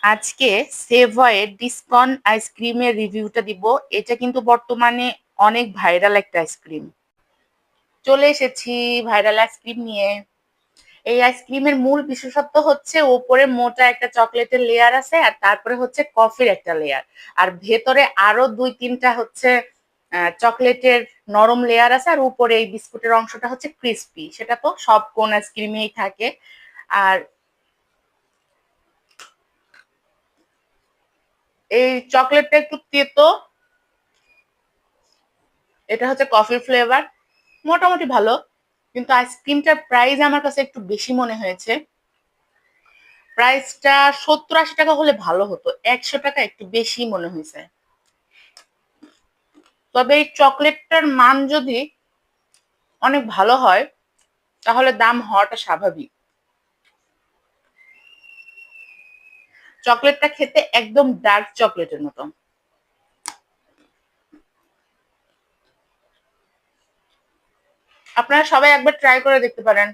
আজকে সেভয়ের ডিসকন আইসক্রিমের রিভিউটা দিব। এটা কিন্তু বর্তমানে অনেক ভাইরাল একটা আইসক্রিম। চলে এসেছি ভাইরাল আইসক্রিম নিয়ে। এই আইসক্রিমের মূল বিশেষত্ব হচ্ছে উপরে মোটা একটা চকলেটের লেয়ার আছে, আর তারপরে হচ্ছে কফির একটা লেয়ার, আর ভেতরে আরো দুই তিনটা হচ্ছে চকলেটের নরম লেয়ার আছে, আর উপরে এই বিস্কুটের অংশটা হচ্ছে ক্রিস্পি। সেটা তো সব কোন আইসক্রিমেই থাকে। আর এই চকলেটটা একটু তেতো, এটা হচ্ছে কফি ফ্লেভার, মোটামুটি ভালো। কিন্তু আইসক্রিমটার প্রাইস আমার কাছে একটু বেশি মনে হয়েছে। প্রাইসটা 70-80 টাকা হলে ভালো হতো, 100 টাকা একটু বেশি মনে হয়েছে। তবে এই চকলেটটার মান যদি অনেক ভালো হয় তাহলে দাম হওয়াটা স্বাভাবিক। চকলেটটা খেতে একদম ডার্ক চকলেটের মতো। আপনারা সবাই একবার ট্রাই করে দেখতে পারেন।